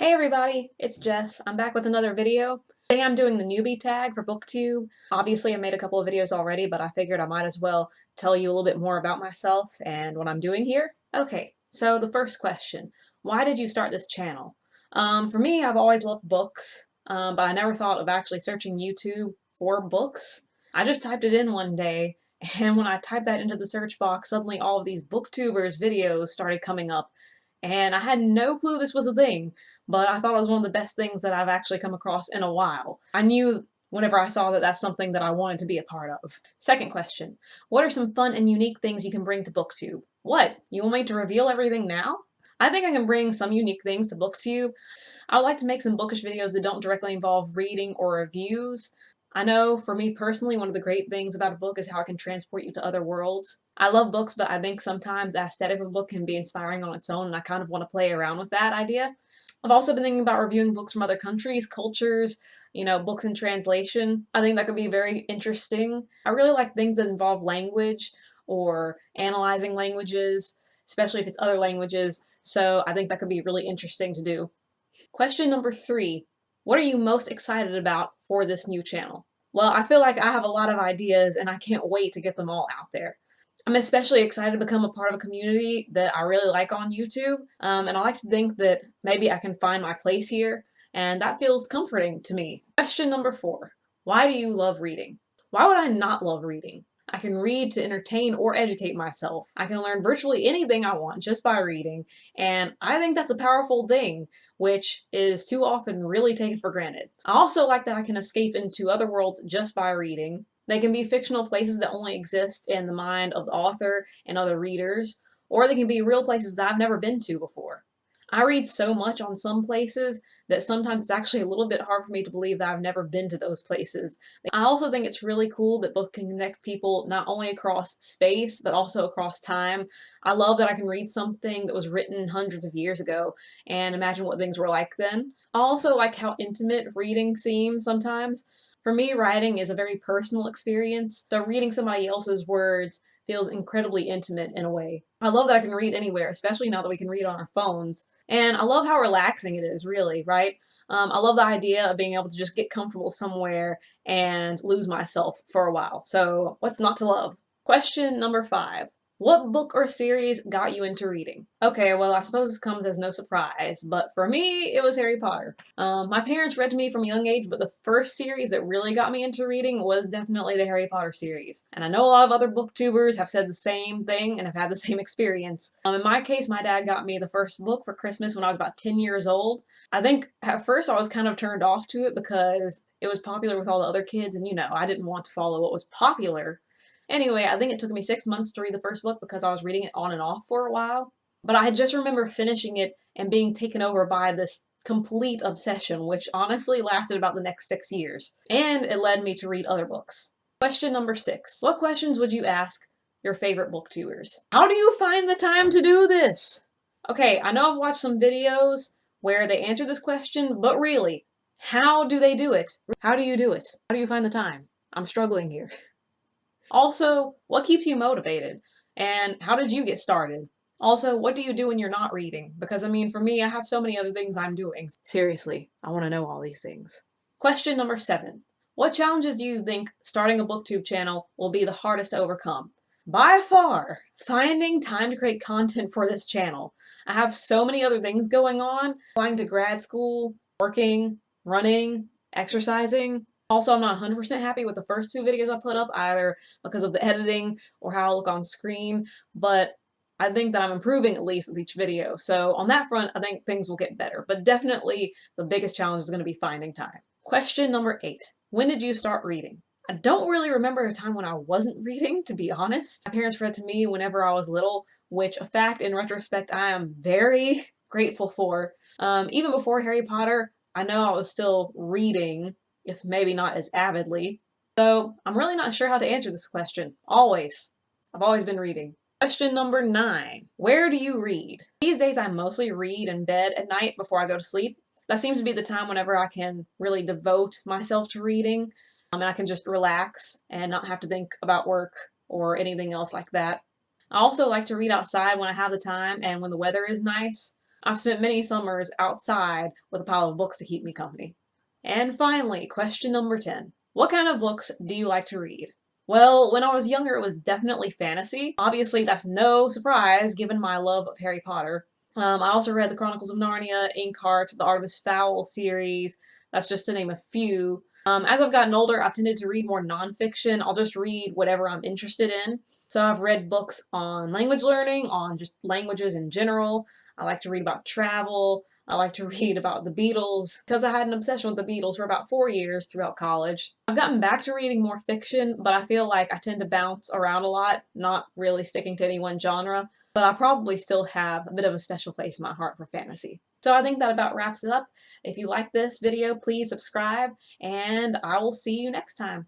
Hey everybody, it's Jess. I'm back with another video. Today I'm doing the newbie tag for BookTube. Obviously I made a couple of videos already, but I figured I might as well tell you a little bit more about myself and what I'm doing here. Okay, so the first question, why did you start this channel? For me, I've always loved books, but I never thought of actually searching YouTube for books. I just typed it in one day, and when I typed that into the search box, suddenly all of these BookTubers videos started coming up, and I had no clue this was a thing. But I thought it was one of the best things that I've actually come across in a while. I knew whenever I saw that that's something that I wanted to be a part of. Second question, what are some fun and unique things you can bring to BookTube? What? You want me to reveal everything now? I think I can bring some unique things to BookTube. I would like to make some bookish videos that don't directly involve reading or reviews. I know, for me personally, one of the great things about a book is how it can transport you to other worlds. I love books, but I think sometimes the aesthetic of a book can be inspiring on its own, and I kind of want to play around with that idea. I've also been thinking about reviewing books from other countries, cultures, books in translation. I think that could be very interesting. I really like things that involve language or analyzing languages, especially if it's other languages, so I think that could be really interesting to do. Question number 3. What are you most excited about for this new channel? Well, I feel like I have a lot of ideas and I can't wait to get them all out there. I'm especially excited to become a part of a community that I really like on YouTube, and I like to think that maybe I can find my place here, and that feels comforting to me. Question number 4. Why do you love reading? Why would I not love reading? I can read to entertain or educate myself. I can learn virtually anything I want just by reading, and I think that's a powerful thing, which is too often really taken for granted. I also like that I can escape into other worlds just by reading. They can be fictional places that only exist in the mind of the author and other readers, or they can be real places that I've never been to before. I read so much on some places that sometimes it's actually a little bit hard for me to believe that I've never been to those places. I also think it's really cool that books can connect people not only across space, but also across time. I love that I can read something that was written hundreds of years ago and imagine what things were like then. I also like how intimate reading seems sometimes. For me, writing is a very personal experience, so reading somebody else's words feels incredibly intimate in a way. I love that I can read anywhere, especially now that we can read on our phones. And I love how relaxing it is, really, right? I love the idea of being able to just get comfortable somewhere and lose myself for a while. So what's not to love? Question number 5. What book or series got you into reading? Okay, well, I suppose this comes as no surprise, but for me, it was Harry Potter. My parents read to me from a young age, but the first series that really got me into reading was definitely the Harry Potter series. And I know a lot of other booktubers have said the same thing and have had the same experience. In my case, my dad got me the first book for Christmas when I was about 10 years old. I think at first I was kind of turned off to it because it was popular with all the other kids, and I didn't want to follow what was popular. Anyway, I think it took me 6 months to read the first book because I was reading it on and off for a while. But I just remember finishing it and being taken over by this complete obsession, which honestly lasted about the next 6 years. And it led me to read other books. Question number 6. What questions would you ask your favorite booktubers? How do you find the time to do this? Okay, I know I've watched some videos where they answer this question, but really, how do they do it? How do you do it? How do you find the time? I'm struggling here. Also, what keeps you motivated? And how did you get started? Also, what do you do when you're not reading? Because, for me, I have so many other things I'm doing. Seriously, I want to know all these things. Question number 7. What challenges do you think starting a BookTube channel will be the hardest to overcome? By far, finding time to create content for this channel. I have so many other things going on, applying to grad school, working, running, exercising. Also, I'm not 100% happy with the first 2 videos I put up, either because of the editing or how I look on screen, but I think that I'm improving at least with each video. So on that front, I think things will get better, but definitely the biggest challenge is going to be finding time. Question number 8. When did you start reading? I don't really remember a time when I wasn't reading, to be honest. My parents read to me whenever I was little, which a fact in retrospect I am very grateful for. Even before Harry Potter, I know I was still reading, if maybe not as avidly. So I'm really not sure how to answer this question. I've always been reading. Question number 9. Where do you read? These days I mostly read in bed at night before I go to sleep. That seems to be the time whenever I can really devote myself to reading, and I can just relax and not have to think about work or anything else like that. I also like to read outside when I have the time and when the weather is nice. I've spent many summers outside with a pile of books to keep me company. And finally, question number 10. What kind of books do you like to read? Well, when I was younger, it was definitely fantasy. Obviously, that's no surprise given my love of Harry Potter. I also read The Chronicles of Narnia, Inkheart, the Artemis Fowl series. That's just to name a few. As I've gotten older, I've tended to read more nonfiction. I'll just read whatever I'm interested in. So I've read books on language learning, on just languages in general. I like to read about travel. I like to read about the Beatles because I had an obsession with the Beatles for about 4 years throughout college. I've gotten back to reading more fiction, but I feel like I tend to bounce around a lot, not really sticking to any one genre, but I probably still have a bit of a special place in my heart for fantasy. So I think that about wraps it up. If you like this video, please subscribe, and I will see you next time.